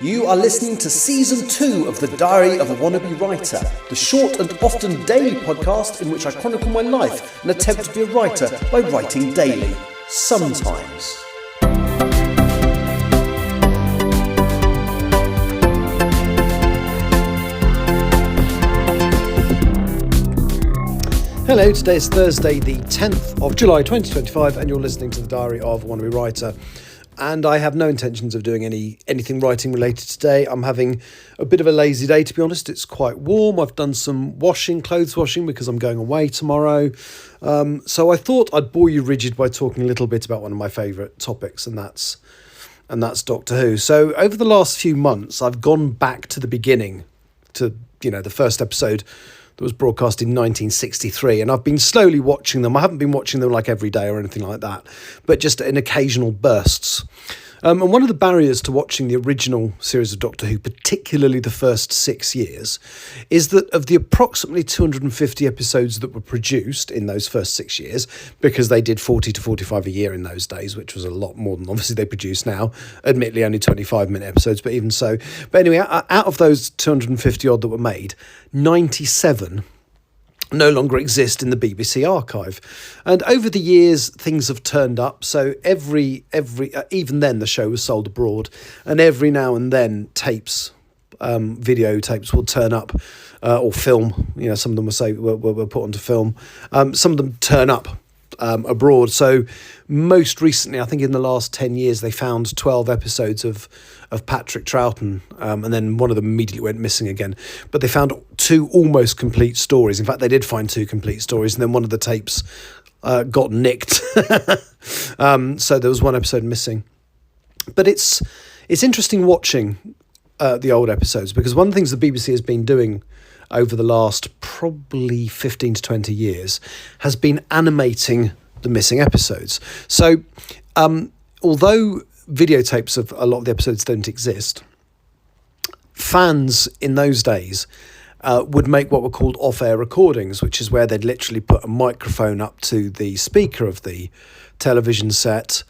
You are listening to Season 2 of The Diary of a Wannabe Writer, the short and often daily podcast in which I chronicle my life and attempt to be a writer by writing daily. Sometimes. Hello, today is Thursday the 10th of July 2025 and you're listening to The Diary of a Wannabe Writer. And I have no intentions of doing anything writing related today. I'm having a bit of a lazy day, to be honest. It's quite warm. I've done some clothes washing, because I'm going away tomorrow. So I thought I'd bore you rigid by talking a little bit about one of my favourite topics, and that's Doctor Who. So over the last few months, I've gone back to the beginning, to the first episode that was broadcast in 1963, and I've been slowly watching them. I haven't been watching them like every day or anything like that, but just in occasional bursts. And one of the barriers to watching the original series of Doctor Who, particularly the first 6 years, is that of the approximately 250 episodes that were produced in those first 6 years, because they did 40 to 45 a year in those days, which was a lot more than obviously they produce now, admittedly only 25-minute episodes, but even so. But anyway, out of those 250 odd that were made, 97 no longer exist in the BBC archive. And over the years, things have turned up. So every even then the show was sold abroad, and every now and then videotapes will turn up, or film. Some of them were put onto film. Some of them turn up abroad. So most recently, I think in the last 10 years, they found 12 episodes of Patrick Troughton, and then one of them immediately went missing again. But they found 2 almost complete stories. In fact, they did find 2 complete stories, and then one of the tapes got nicked. So there was 1 episode missing. But it's interesting watching the old episodes, because one of the things the BBC has been doing over the last probably 15 to 20 years has been animating the missing episodes. So although videotapes of a lot of the episodes don't exist, fans in those days would make what were called off-air recordings, which is where they'd literally put a microphone up to the speaker of the television set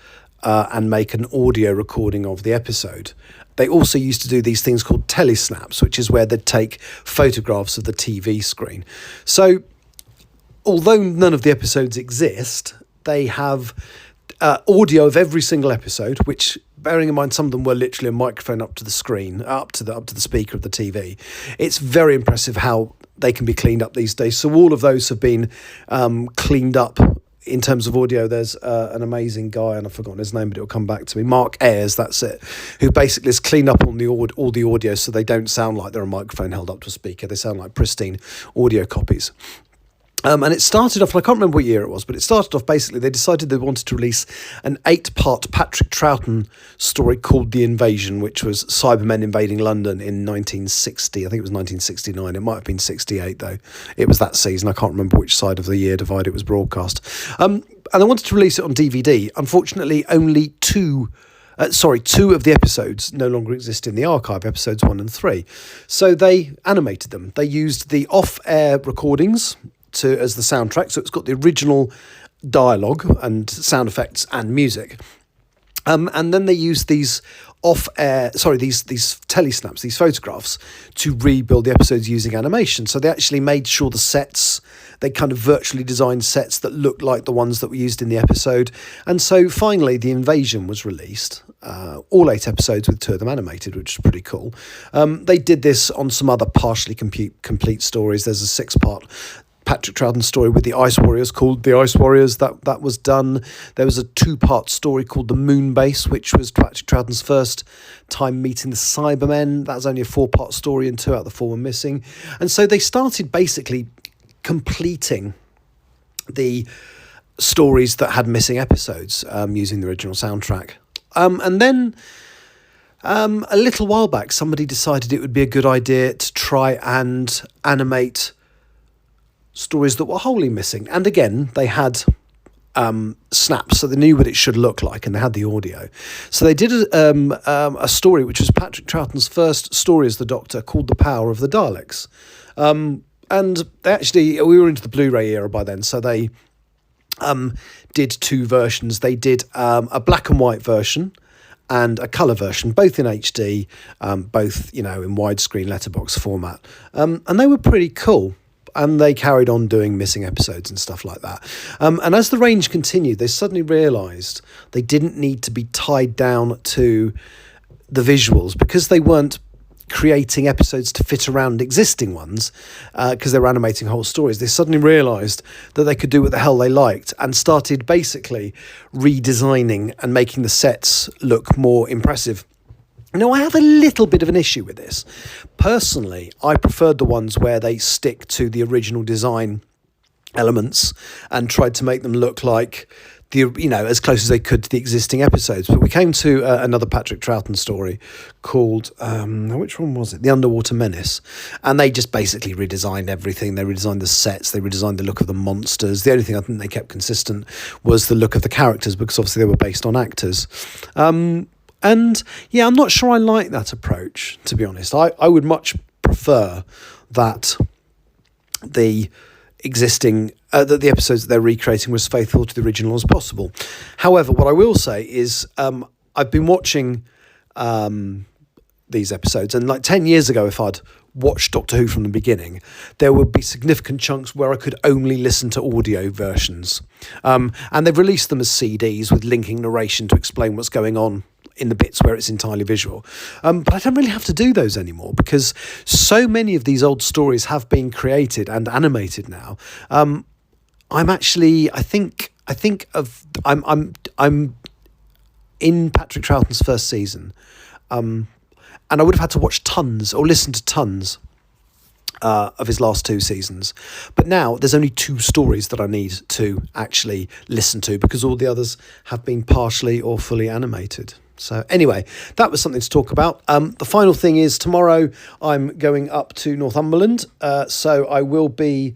and make an audio recording of the episode. They also used to do these things called telesnaps, which is where they'd take photographs of the TV screen. So although none of the episodes exist, they have audio of every single episode, which, bearing in mind some of them were literally a microphone up to the screen, up to the speaker of the TV. It's very impressive how they can be cleaned up these days. So all of those have been cleaned up. In terms of audio, there's an amazing guy, and I've forgotten his name, but it'll come back to me. Mark Ayres, that's it, who basically has cleaned up all the audio so they don't sound like they're a microphone held up to a speaker. They sound like pristine audio copies. And it started off, I can't remember what year it was, but it started off basically, they decided they wanted to release an 8-part Patrick Troughton story called The Invasion, which was Cybermen invading London in 1960. I think it was 1969. It might have been 68, though. It was that season. I can't remember which side of the year divide it was broadcast. And they wanted to release it on DVD. Unfortunately, only two of the episodes no longer exist in the archive, episodes 1 and 3. So they animated them. They used the off-air recordings as the soundtrack, so it's got the original dialogue and sound effects and music, and then they used these these telesnaps, these photographs, to rebuild the episodes using animation. So they actually made sure the sets, they kind of virtually designed sets that looked like the ones that were used in the episode. And so finally The Invasion was released, all 8 episodes with 2 of them animated, which is pretty cool. They did this on some other partially complete stories. There's a 6-part Patrick Troughton story with the Ice Warriors called The Ice Warriors. That was done. There was a 2-part story called The Moon Base, which was Patrick Troughton's first time meeting the Cybermen. That was only a 4-part story, and 2 out of the 4 were missing. And so they started basically completing the stories that had missing episodes using the original soundtrack. And then a little while back, somebody decided it would be a good idea to try and animate stories that were wholly missing. And again, they had snaps, so they knew what it should look like, and they had the audio. So they did a story which was Patrick Troughton's first story as the Doctor, called The Power of the Daleks. And they actually, we were into the Blu-ray era by then, so they did 2 versions. They did a black and white version and a colour version, both in HD, both, in widescreen letterbox format. And they were pretty cool. And they carried on doing missing episodes and stuff like that. And as the range continued, they suddenly realised they didn't need to be tied down to the visuals, because they weren't creating episodes to fit around existing ones, because they were animating whole stories. They suddenly realised that they could do what the hell they liked, and started basically redesigning and making the sets look more impressive. Now, I have a little bit of an issue with this. Personally, I preferred the ones where they stick to the original design elements and tried to make them look like as close as they could to the existing episodes. But we came to another Patrick Troughton story called, which one was it? The Underwater Menace. And they just basically redesigned everything. They redesigned the sets. They redesigned the look of the monsters. The only thing I think they kept consistent was the look of the characters, because obviously they were based on actors. And yeah, I'm not sure I like that approach, to be honest. I would much prefer that the existing that the episodes that they're recreating were as faithful to the original as possible. However, what I will say is I've been watching these episodes, and like 10 years ago, if I'd watched Doctor Who from the beginning, there would be significant chunks where I could only listen to audio versions. And they've released them as CDs with linking narration to explain what's going on in the bits where it's entirely visual. But I don't really have to do those anymore, because so many of these old stories have been created and animated now. I'm in Patrick Troughton's first season, and I would have had to watch tons or listen to tons of his last 2 seasons. But now there's only 2 stories that I need to actually listen to, because all the others have been partially or fully animated. So anyway, that was something to talk about. The final thing is, tomorrow I'm going up to Northumberland, so I will be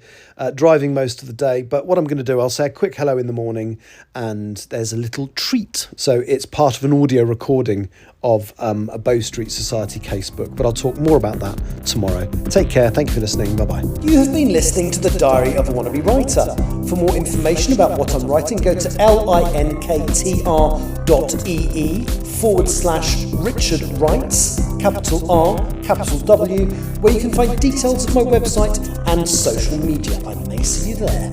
driving most of the day. But what I'm going to do, I'll say a quick hello in the morning, and there's a little treat. So it's part of an audio recording of a Bow Street Society casebook, but I'll talk more about that tomorrow. Take care. Thank you for listening. Bye-bye. You have been listening to The Diary of a Wannabe Writer. For more information about what I'm writing, go to linktr.ee/Richard Writes, capital R, capital W, where you can find details of my website and social media. I may see you there.